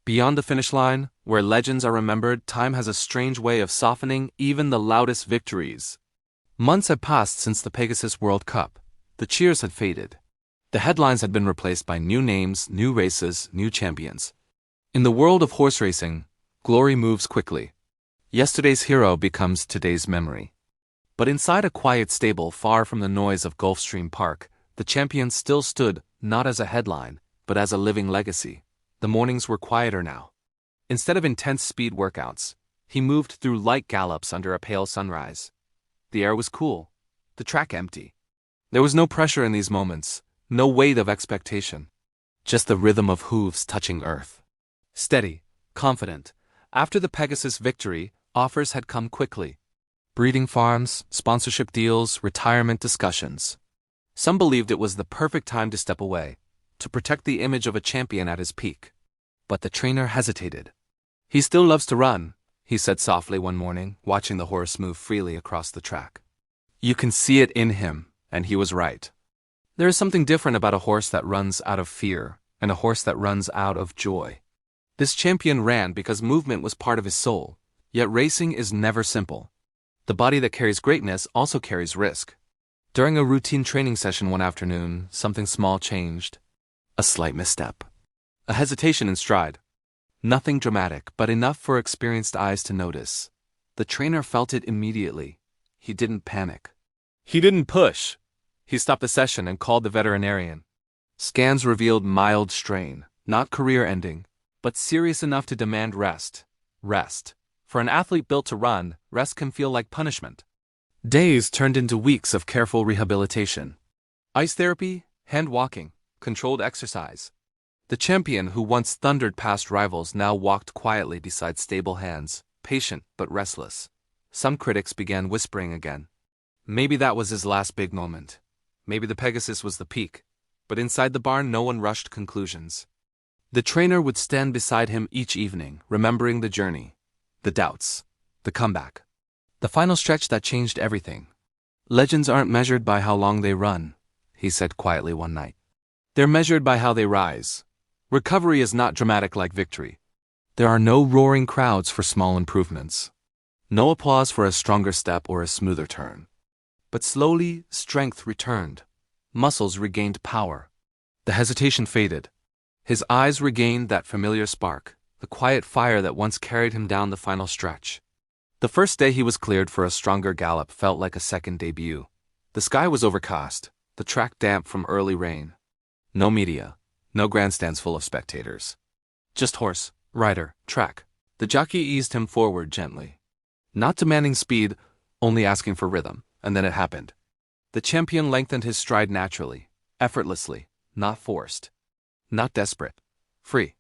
Beyond the finish line, where legends are remembered, time has a strange way of softening even the loudest victories. Months had passed since the Pegasus World Cup. The cheers had faded. The headlines had been replaced by new names, new races, new champions. In the world of horse racing, glory moves quickly. Yesterday's hero becomes today's memory. But inside a quiet stable far from the noise of Gulfstream Park, the champion still stood not as a headline, but as a living legacy. The mornings were quieter now. Instead of intense speed workouts, he moved through light gallops under a pale sunrise. The air was cool, the track empty. There was no pressure in these moments, no weight of expectation. Just the rhythm of hooves touching earth. Steady, confident. After the Pegasus victory, offers had come quickly. Breeding farms, sponsorship deals, retirement discussions. Some believed it was the perfect time to step away, to protect the image of a champion at his peak. But the trainer hesitated. "He still loves to run," he said softly one morning, watching the horse move freely across the track. "You can see it in him," and he was right. There is something different about a horse that runs out of fear, and a horse that runs out of joy. This champion ran because movement was part of his soul, yet racing is never simple. The body that carries greatness also carries risk. During a routine training session one afternoon, something small changed. A slight misstep. A hesitation in stride. Nothing dramatic, but enough for experienced eyes to notice. The trainer felt it immediately. He didn't panic. He didn't push. He stopped the session and called the veterinarian. Scans revealed mild strain, not career-ending, but serious enough to demand rest. Rest. For an athlete built to run, rest can feel like punishment. Days turned into weeks of careful rehabilitation. Ice therapy, hand walking, controlled exercise. The champion who once thundered past rivals now walked quietly beside stable hands, patient but restless. Some critics began whispering again. Maybe that was his last big moment. Maybe the Pegasus was the peak. But inside the barn no one rushed conclusions. The trainer would stand beside him each evening, remembering the journey, the doubts, the comeback. The final stretch that changed everything. "Legends aren't measured by how long they run," he said quietly one night. "They're measured by how they rise." Recovery is not dramatic like victory. There are no roaring crowds for small improvements. No applause for a stronger step or a smoother turn. But slowly, strength returned. Muscles regained power. The hesitation faded. His eyes regained that familiar spark, the quiet fire that once carried him down the final stretch. The first day he was cleared for a stronger gallop felt like a second debut. The sky was overcast, the track damp from early rain. No media. No grandstands full of spectators. Just horse, rider, track. The jockey eased him forward gently. Not demanding speed, only asking for rhythm, and then it happened. The champion lengthened his stride naturally, effortlessly, not forced. Not desperate. Free.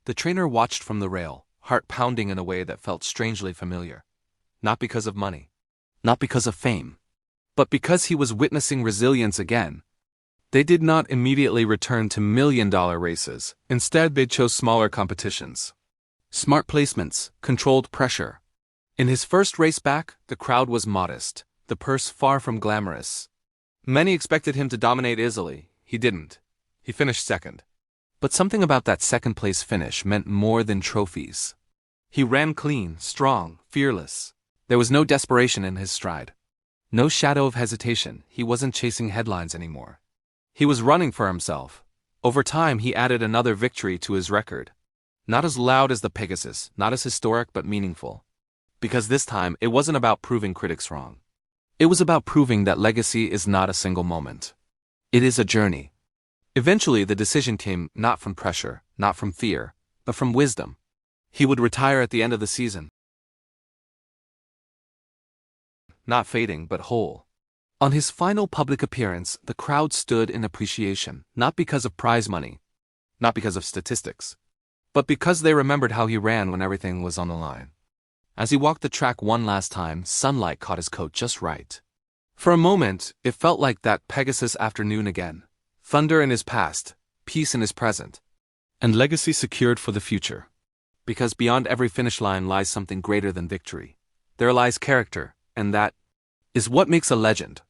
The trainer watched from the rail, heart pounding in a way that felt strangely familiar. Not because of money. Not because of fame. But because he was witnessing resilience again. They did not immediately return to million-dollar races. Instead, they chose smaller competitions. Smart placements, controlled pressure. In his first race back, the crowd was modest, the purse far from glamorous. Many expected him to dominate easily. He didn't. He finished second. But something about that second-place finish meant more than trophies. He ran clean, strong, fearless. There was no desperation in his stride. No shadow of hesitation. He wasn't chasing headlines anymore. He was running for himself. Over time, he added another victory to his record. Not as loud as the Pegasus, not as historic but meaningful. Because this time, it wasn't about proving critics wrong. It was about proving that legacy is not a single moment. It is a journey. Eventually, the decision came not from pressure, not from fear, but from wisdom. He would retire at the end of the season. Not fading, but whole. On his final public appearance, the crowd stood in appreciation, not because of prize money, not because of statistics, but because they remembered how he ran when everything was on the line. As he walked the track one last time, sunlight caught his coat just right. For a moment, it felt like that Pegasus afternoon again. Thunder in his past, peace in his present, and legacy secured for the future. Because beyond every finish line lies something greater than victory. There lies character, and that is what makes a legend.